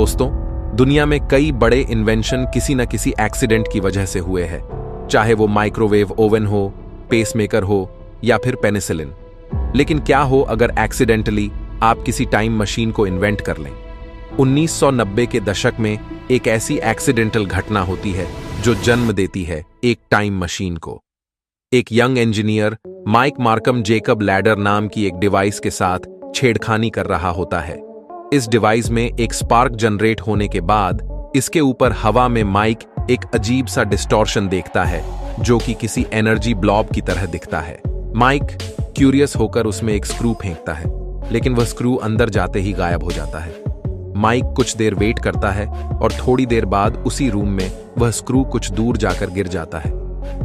दोस्तों, दुनिया में कई बड़े इन्वेंशन किसी न किसी एक्सीडेंट की वजह से हुए हैं, चाहे वो माइक्रोवेव ओवन हो, पेसमेकर हो या फिर पेनिसिलिन। लेकिन क्या हो अगर एक्सीडेंटली आप किसी टाइम मशीन को इन्वेंट कर लें? 1990 के दशक में एक ऐसी एक्सीडेंटल घटना होती है जो जन्म देती है एक टाइम मशीन को। एक young engineer Mike Markham Jacob Ladder नाम की एक डिवाइस के साथ छेड़खानी कर रहा होता है। इस डिवाइस में एक स्पार्क जनरेट होने के बाद इसके ऊपर हवा में माइक एक अजीब सा डिस्टॉर्शन देखता है जो कि किसी एनर्जी ब्लॉब की तरह दिखता है। माइक क्यूरियस होकर उसमें एक स्क्रू फेंकता है, लेकिन वह स्क्रू अंदर जाते ही गायब हो जाता है। माइक कुछ देर वेट करता है और थोड़ी देर बाद उसी रूम में वह स्क्रू कुछ दूर जाकर गिर जाता है।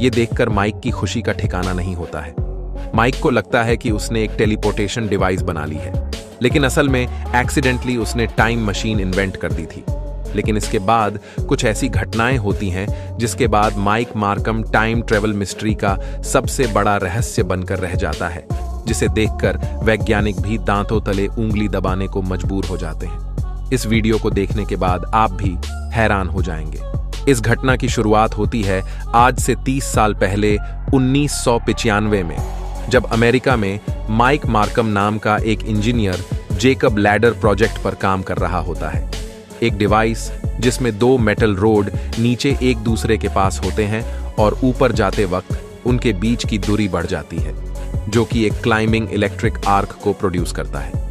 यह देखकर माइक की खुशी का ठिकाना नहीं होता है। माइक को लगता है कि उसने एक टेलीपोर्टेशन डिवाइस बना ली है, लेकिन असल में एक्सीडेंटली उसने टाइम मशीन इन्वेंट कर दी थी। लेकिन इसके बाद कुछ ऐसी घटनाएं होती हैं जिसके बाद Mike Markham time travel mystery का सबसे बड़ा रहस्य बनकर रह जाता है, जिसे देखकर वैज्ञानिक भी दांतों तले उंगली दबाने को मजबूर हो जाते हैं। इस वीडियो को देखने के बाद आप भी हैरान हो जाएंगे। इस घटना की शुरुआत होती है आज से 30 साल पहले 1995 में, जब अमेरिका में माइक मार्कम नाम का एक इंजीनियर जेकब लैडर प्रोजेक्ट पर काम कर रहा होता है। एक डिवाइस जिसमें 2 मेटल रोड नीचे एक दूसरे के पास होते हैं और ऊपर जाते वक्त उनके बीच की दूरी बढ़ जाती है, जो कि एक क्लाइंबिंग इलेक्ट्रिक आर्क को प्रोड्यूस करता है।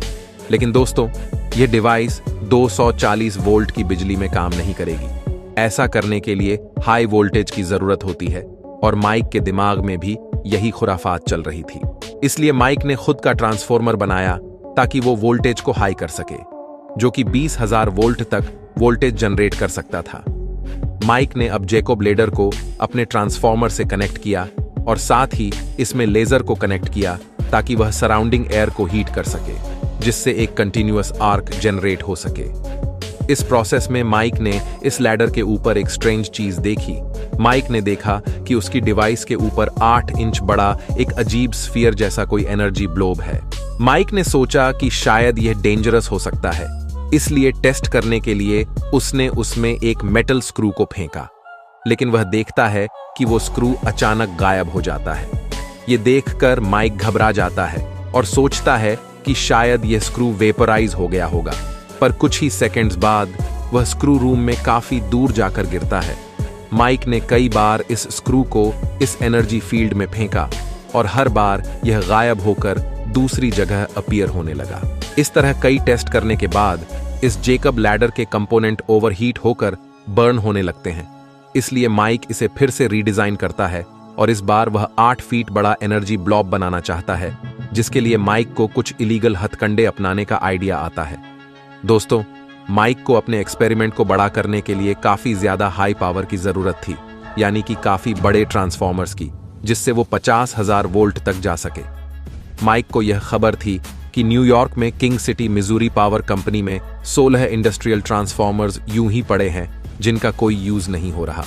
लेकिन दोस्तों, यह डिवाइस 240 वोल्ट की बिजली में काम नहीं करेगी। ऐसा करने के लिए हाई वोल्टेज की जरूरत होती है और माइक के दिमाग में भी यही खुराफात चल रही थी। इसलिए माइक ने खुद का ट्रांसफॉर्मर बनाया ताकि वो वोल्टेज को हाई कर सके, जो कि 20,000 वोल्ट तक वोल्टेज जनरेट कर सकता था। माइक ने अब जेकब लैडर को अपने ट्रांसफॉर्मर से कनेक्ट किया और साथ ही इसमें लेजर को कनेक्ट किया ताकि वह सराउंडिंग एयर को हीट कर सके, जिससे एक कंटिन्यूअस आर्क जनरेट हो सके। इस प्रोसेस में माइक ने इस लैडर के ऊपर एक स्ट्रेंज चीज देखी। माइक ने देखा कि उसकी डिवाइस के ऊपर 8 इंच बड़ा एक अजीब स्फीयर जैसा कोई एनर्जी ब्लोब है। माइक ने सोचा कि शायद यह डेंजरस हो सकता है, इसलिए टेस्ट करने के लिए उसने उसमें एक मेटल स्क्रू को फेंका। लेकिन वह देखता है कि वो स्क्रू अचानक गायब हो जाता है। ये देखकर माइक घबरा जाता है और सोचता है कि शायद यह स्क्रू वेपराइज हो गया होगा। पर कुछ ही सेकंड्स बाद वह स्क्रू रूम में काफी दूर जाकर गिरता है। माइक ने कई बार इस स्क्रू को इस एनर्जी फील्ड में फेंका और हर बार यह गायब होकर दूसरी जगह अपीयर होने लगा। इस तरह कई टेस्ट करने के बाद इस जेकब लैडर के कंपोनेंट ओवरहीट होकर बर्न होने लगते हैं। इसलिए माइक इसे फिर से रीडिजाइन करता है और इस बार वह 8 फीट बड़ा एनर्जी ब्लॉब बनाना चाहता है, जिसके लिए माइक को कुछ इलीगल हथकंडे अपनाने का आइडिया आता है। दोस्तों, माइक को अपने एक्सपेरिमेंट को बड़ा करने के लिए काफी ज्यादा हाई पावर की जरूरत थी, यानी कि काफी बड़े ट्रांसफॉर्मर्स की, जिससे वो 50,000 वोल्ट तक जा सके। माइक को यह खबर थी कि न्यूयॉर्क में king city Missouri power company में 16 इंडस्ट्रियल ट्रांसफॉर्मर्स यूं ही पड़े हैं जिनका कोई यूज नहीं हो रहा।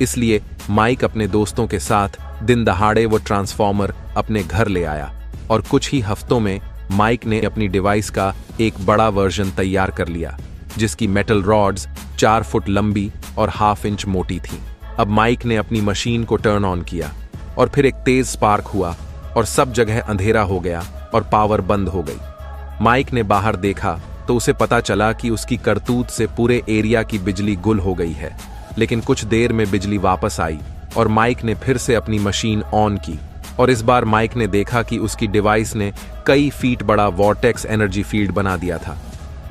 इसलिए माइक अपने दोस्तों के साथ दिन दहाड़े वो ट्रांसफॉर्मर अपने घर ले आया और कुछ ही हफ्तों में माइक ने अपनी डिवाइस का एक बड़ा वर्जन तैयार कर लिया, जिसकी मेटल रॉड्स 4 फुट लंबी और 1/2 इंच मोटी थी। अब माइक ने अपनी मशीन को टर्न ऑन किया और फिर एक तेज स्पार्क हुआ और सब जगह अंधेरा हो गया और पावर बंद हो गई। माइक ने बाहर देखा तो उसे पता चला कि उसकी करतूत से पूरे एरिया की बिजली गुल हो गई है। लेकिन कुछ देर में बिजली वापस आई और माइक ने फिर से अपनी मशीन ऑन की और इस बार माइक ने देखा कि उसकी डिवाइस ने कई फीट बड़ा वॉर्टेक्स एनर्जी फील्ड बना दिया था।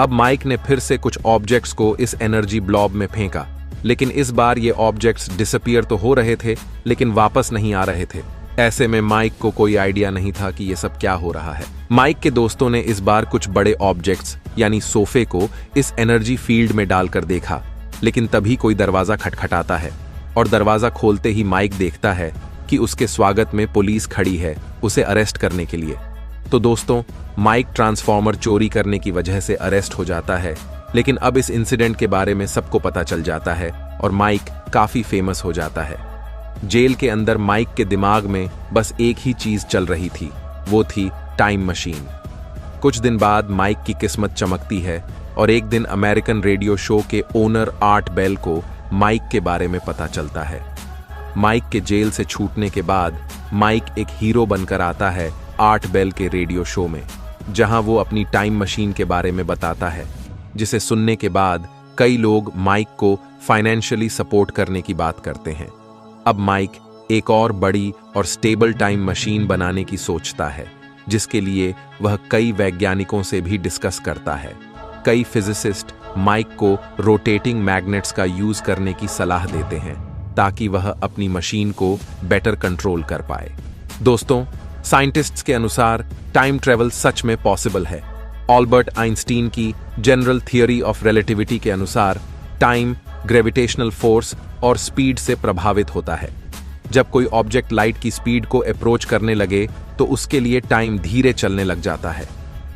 अब माइक ने फिर से कुछ ऑब्जेक्ट्स को इस एनर्जी ब्लॉब में फेंका, लेकिन इस बार ये ऑब्जेक्ट्स डिसअपीयर तो हो रहे थे लेकिन वापस नहीं आ रहे थे। ऐसे में माइक को कोई आइडिया नहीं था कि ये सब क्या हो रहा है। माइक के दोस्तों ने इस बार कुछ बड़े ऑब्जेक्ट्स यानी सोफे को इस एनर्जी फील्ड में डालकर देखा, लेकिन तभी कोई दरवाजा खटखटाता है और दरवाजा खोलते ही माइक देखता है कि उसके स्वागत में पुलिस खड़ी है उसे अरेस्ट करने के लिए। तो दोस्तों, माइक ट्रांसफॉर्मर चोरी करने की वजह से अरेस्ट हो जाता है, लेकिन अब इस इंसिडेंट के बारे में सबको पता चल जाता है और माइक काफी फेमस हो जाता है। जेल के अंदर माइक के दिमाग में बस एक ही चीज चल रही थी, वो थी टाइम मशीन। कुछ दिन बाद माइक की किस्मत चमकती है और एक दिन अमेरिकन रेडियो शो के ओनर आर्ट बेल को माइक के बारे में पता चलता है। माइक के जेल से छूटने के बाद माइक एक हीरो बनकर आता है आर्ट बेल के रेडियो शो में, जहां वो अपनी टाइम मशीन के बारे में बताता है, जिसे सुनने के बाद कई लोग माइक को फाइनेंशियली सपोर्ट करने की बात करते हैं। अब माइक एक और बड़ी और स्टेबल टाइम मशीन बनाने की सोचता है, जिसके लिए वह कई वैज्ञानिकों से भी डिस्कस करता है। कई फिजिसिस्ट माइक को रोटेटिंग मैग्नेट्स का यूज करने की सलाह देते हैं ताकि वह अपनी मशीन को बेटर कंट्रोल कर पाए। दोस्तों, साइंटिस्ट्स के अनुसार टाइम ट्रेवल सच में पॉसिबल है। अल्बर्ट आइंस्टीन की जनरल थियरी ऑफ रिलेटिविटी के अनुसार टाइम ग्रेविटेशनल फोर्स और स्पीड से प्रभावित होता है। जब कोई ऑब्जेक्ट लाइट की स्पीड को अप्रोच करने लगे तो उसके लिए टाइम धीरे चलने लग जाता है,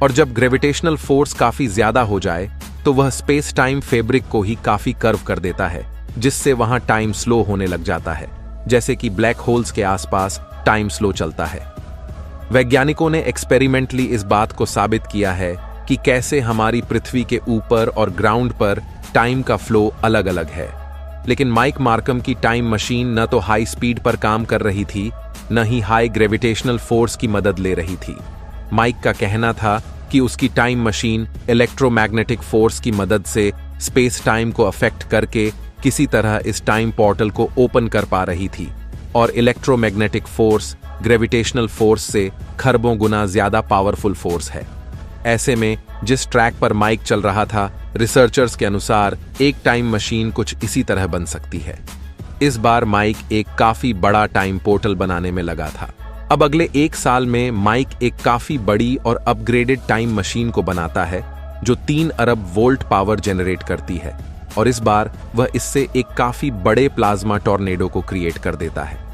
और जब ग्रेविटेशनल फोर्स काफी ज्यादा हो जाए तो वह स्पेस टाइम फैब्रिक को ही काफी कर्व कर देता है, जिससे वहां टाइम स्लो होने लग जाता है, जैसे कि ब्लैक होल्स के आसपास टाइम स्लो चलता है। वैज्ञानिकों ने एक्सपेरिमेंटली इस बात को साबित किया है कि कैसे हमारी पृथ्वी के ऊपर और ग्राउंड पर टाइम का फ्लो अलग अलग है। लेकिन माइक मार्कम की टाइम मशीन न तो हाई स्पीड पर काम कर रही थी, न ही हाई ग्रेविटेशनल फोर्स की मदद ले रही थी। माइक का कहना था कि उसकी टाइम मशीन इलेक्ट्रोमैग्नेटिक फोर्स की मदद से स्पेस टाइम को अफेक्ट करके किसी तरह इस टाइम पोर्टल को ओपन कर पा रही थी, और इलेक्ट्रोमैग्नेटिक फोर्स ग्रेविटेशनल फोर्स से खरबों गुना ज्यादा पावरफुल फोर्स है। ऐसे में जिस ट्रैक पर माइक चल रहा था, रिसर्चर्स के अनुसार एक टाइम मशीन कुछ इसी तरह बन सकती है। इस बार माइक एक काफी बड़ा टाइम पोर्टल बनाने में लगा था। अब अगले 1 साल में माइक एक काफी बड़ी और अपग्रेडेड टाइम मशीन को बनाता है जो 3 अरब वोल्ट पावर जनरेट करती है, और इस बार वह इससे एक काफी बड़े प्लाज्मा टॉर्नेडो को क्रिएट कर देता है।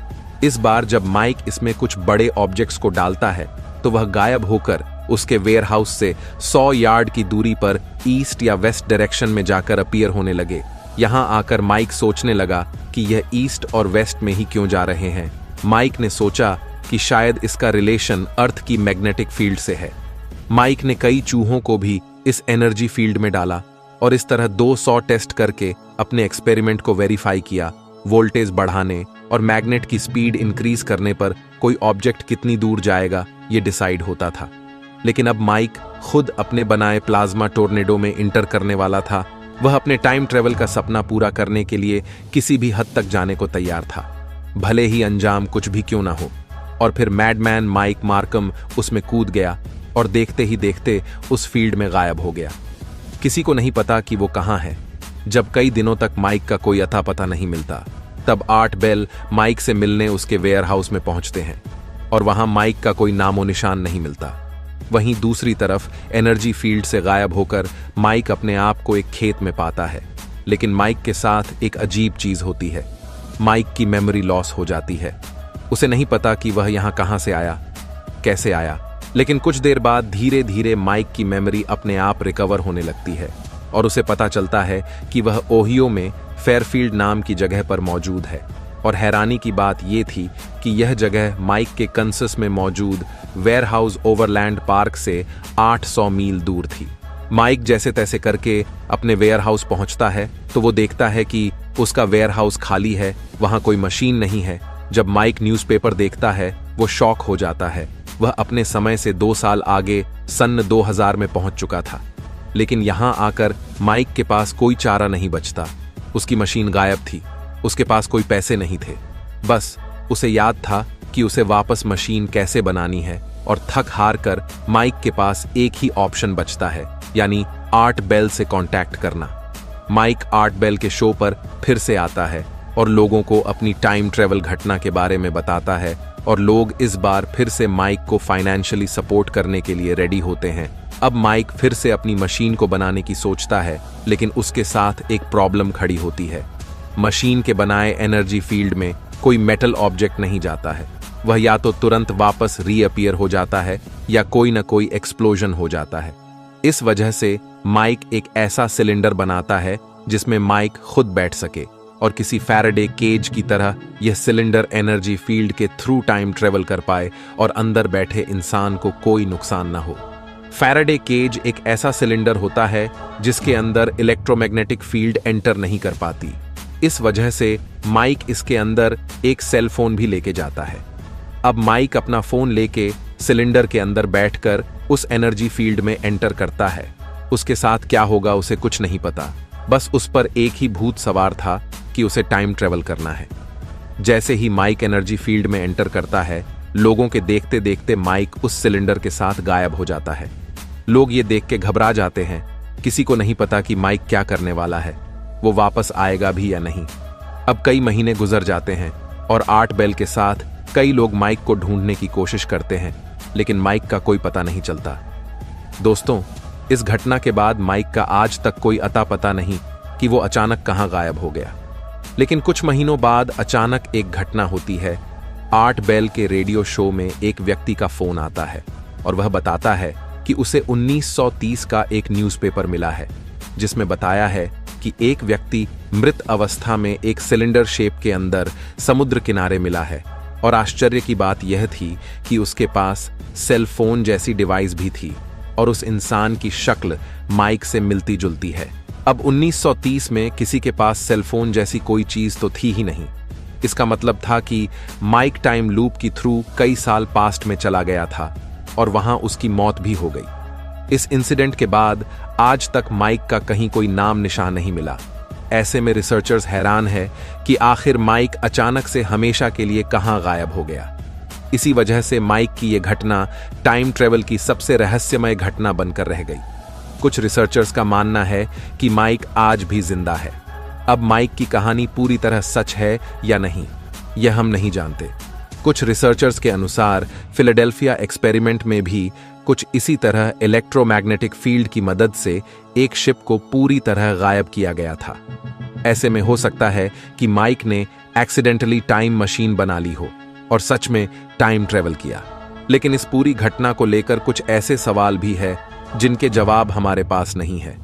इस बार जब माइक इसमें कुछ बड़े ऑब्जेक्ट्स को डालता है तो वह गायब होकर उसके वेयरहाउस से 100 यार्ड की दूरी पर ईस्ट या वेस्ट डायरेक्शन में जाकर अपीयर होने लगे। यहां आकर माइक सोचने लगा कि यह ईस्ट और वेस्ट में ही क्यों जा रहे हैं। माइक ने सोचा कि शायद इसका रिलेशन अर्थ की मैग्नेटिक फील्ड से है। माइक ने कई चूहों को भी इस एनर्जी फील्ड में डाला और इस तरह 200 टेस्ट करके अपने एक्सपेरिमेंट को वेरीफाई किया। वोल्टेज बढ़ाने और मैग्नेट की स्पीड इंक्रीज करने पर कोई ऑब्जेक्ट कितनी दूर जाएगा ये डिसाइड होता था। लेकिन अब माइक खुद अपने बनाए प्लाज्मा टोर्नेडो में इंटर करने वाला था। वह अपने टाइम ट्रेवल का सपना पूरा करने के लिए किसी भी हद तक जाने को तैयार था, भले ही अंजाम कुछ भी क्यों ना हो। और फिर मैडमैन माइक मार्कम उसमें कूद गया और देखते ही देखते उस फील्ड में गायब हो गया। किसी को नहीं पता कि वो कहां है। जब कई दिनों तक माइक का कोई अता पता नहीं मिलता, तब आर्ट बेल माइक से मिलने उसके वेयरहाउस में पहुंचते हैं और वहां माइक का कोई नामो निशान नहीं मिलता। वहीं दूसरी तरफ एनर्जी फील्ड से गायब होकर माइक अपने आप को एक खेत में पाता है। लेकिन माइक के साथ एक अजीब चीज होती है। माइक की मेमोरी लॉस हो जाती है। उसे नहीं पता कि वह यहां कहां से आया, कैसे आया। लेकिन कुछ देर बाद धीरे धीरे माइक की मेमोरी अपने आप रिकवर होने लगती है और उसे पता चलता है कि वह ओहियो में फेयरफील्ड नाम की जगह पर मौजूद है। और हैरानी की बात यह थी कि यह जगह माइक के कंसस में मौजूद वेयरहाउस ओवरलैंड पार्क से 800 मील दूर थी। माइक जैसे तैसे करके अपने वेयरहाउस पहुंचता है तो वो देखता है कि उसका वेयरहाउस खाली है, वहां कोई मशीन नहीं है। जब माइक न्यूज़पेपर देखता है वो शॉक हो जाता है। वह अपने समय से 2 साल आगे सन 2000 में पहुंच चुका था। लेकिन यहां आकर माइक के पास कोई चारा नहीं बचता। उसकी मशीन गायब थी, उसके पास कोई पैसे नहीं थे। बस उसे याद था कि उसे वापस मशीन कैसे बनानी है, और थक हार कर माइक के पास एक ही ऑप्शन बचता है, यानी आर्ट बेल से कांटेक्ट करना। माइक आर्ट बेल के शो पर फिर से आता है और लोगों को अपनी टाइम ट्रेवल घटना के बारे में बताता है, और लोग इस बार फिर से माइक को फाइनेंशियली सपोर्ट करने के लिए रेडी होते हैं। अब माइक फिर से अपनी मशीन को बनाने की सोचता है, लेकिन उसके साथ एक प्रॉब्लम खड़ी होती है। मशीन के बनाए एनर्जी फील्ड में कोई मेटल ऑब्जेक्ट नहीं जाता है। वह या तो तुरंत वापस रीअपीयर हो जाता है या कोई न कोई एक्सप्लोजन हो जाता है। इस वजह से माइक एक ऐसा सिलेंडर बनाता है जिसमें माइक खुद बैठ सके, और किसी फैराडे केज की तरह यह सिलेंडर एनर्जी फील्ड के थ्रू टाइम ट्रेवल कर पाए और अंदर बैठे इंसान को कोई नुकसान न हो। फैराडे केज एक ऐसा सिलेंडर होता है जिसके अंदर इलेक्ट्रोमैग्नेटिक फील्ड एंटर नहीं कर पाती। इस वजह से माइक इसके अंदर एक सेल फोन भी लेके जाता है। अब माइक अपना फोन लेके सिलेंडर के अंदर बैठकर उस एनर्जी फील्ड में एंटर करता है। उसके साथ क्या होगा उसे कुछ नहीं पता, बस उस पर एक ही भूत सवार था कि उसे टाइम ट्रेवल करना है। जैसे ही माइक एनर्जी फील्ड में एंटर करता है, लोगों के देखते देखते माइक उस सिलेंडर के साथ गायब हो जाता है। लोग ये देख के घबरा जाते हैं। किसी को नहीं पता कि माइक क्या करने वाला है, वो वापस आएगा भी या नहीं। अब कई महीने गुजर जाते हैं और आर्ट बेल के साथ कई लोग माइक को ढूंढने की कोशिश करते हैं, लेकिन माइक का कोई पता नहीं चलता। दोस्तों, इस घटना के बाद माइक का आज तक कोई अता पता नहीं कि वो अचानक कहां गायब हो गया। लेकिन कुछ महीनों बाद अचानक एक घटना होती है। आर्ट बेल के रेडियो शो में एक व्यक्ति का फोन आता है और वह बताता है कि उसे 1930 का एक न्यूज़पेपर मिला है, जिसमें बताया है कि एक व्यक्ति मृत अवस्था में एक सिलेंडर शेप के अंदर समुद्र किनारे मिला है। और आश्चर्य की बात यह थी कि उसके पास सेल फोन जैसी डिवाइस भी थी और उस इंसान की शक्ल माइक से मिलती जुलती है। अब 1930 में किसी के पास सेल फोन जैसी कोई चीज तो थी ही नहीं। इसका मतलब था कि माइक टाइम लूप की थ्रू कई साल पास्ट में चला गया था और वहां उसकी मौत भी हो गई। इस इंसिडेंट के बाद आज तक माइक का कहीं कोई नाम निशान नहीं मिला। ऐसे में रिसर्चर्स हैरान है कि आखिर माइक अचानक से हमेशा के लिए कहां गायब हो गया। इसी वजह से माइक की यह घटना टाइम ट्रेवल की सबसे रहस्यमय घटना बनकर रह गई। कुछ रिसर्चर्स का मानना है कि माइक आज भी जिंदा है। अब माइक की कहानी पूरी तरह सच है या नहीं, यह हम नहीं जानते। कुछ रिसर्चर्स के अनुसार फिलाडेल्फिया एक्सपेरिमेंट में भी कुछ इसी तरह इलेक्ट्रोमैग्नेटिक फील्ड की मदद से एक शिप को पूरी तरह गायब किया गया था। ऐसे में हो सकता है कि माइक ने एक्सीडेंटली टाइम मशीन बना ली हो और सच में टाइम ट्रेवल किया। लेकिन इस पूरी घटना को लेकर कुछ ऐसे सवाल भी है जिनके जवाब हमारे पास नहीं है।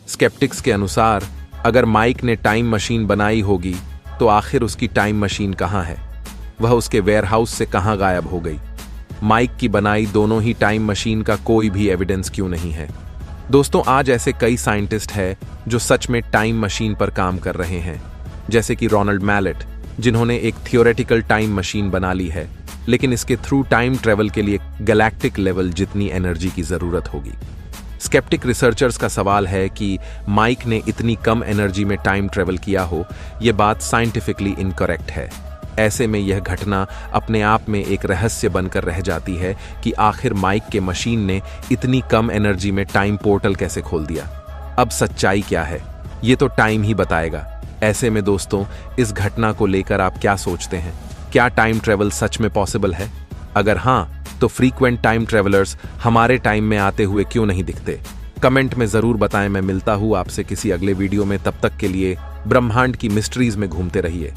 स्केप्टिक्स के अनुसार अगर माइक ने टाइम मशीन बनाई होगी तो आखिर उसकी टाइम मशीन कहां है? वह उसके वेयरहाउस से कहां गायब हो गई? माइक की बनाई दोनों ही टाइम मशीन का कोई भी एविडेंस क्यों नहीं है? दोस्तों, आज ऐसे कई साइंटिस्ट हैं जो सच में टाइम मशीन पर काम कर रहे हैं, जैसे कि रोनाल्ड मैलेट, जिन्होंने एक थियोरेटिकल टाइम मशीन बना ली है, लेकिन इसके थ्रू टाइम ट्रेवल के लिए गैलेक्टिक लेवल जितनी एनर्जी की जरूरत होगी। स्केप्टिक रिसर्चर्स का सवाल है कि माइक ने इतनी कम एनर्जी में टाइम ट्रेवल किया हो, यह बात साइंटिफिकली इनकरेक्ट है। ऐसे में यह घटना अपने आप में एक रहस्य बनकर रह जाती है कि आखिर माइक के मशीन ने इतनी कम एनर्जी में टाइम पोर्टल कैसे खोल दिया। अब सच्चाई क्या है, ये तो टाइम ही बताएगा। ऐसे में दोस्तों, इस घटना को लेकर आप क्या सोचते हैं? क्या टाइम ट्रेवल सच में पॉसिबल है? अगर हाँ, तो फ्रीक्वेंट टाइम ट्रेवलर्स हमारे टाइम में आते हुए क्यों नहीं दिखते? कमेंट में जरूर बताएं। मैं मिलता हूं आपसे किसी अगले वीडियो में। तब तक के लिए ब्रह्मांड की मिस्ट्रीज में घूमते रहिए।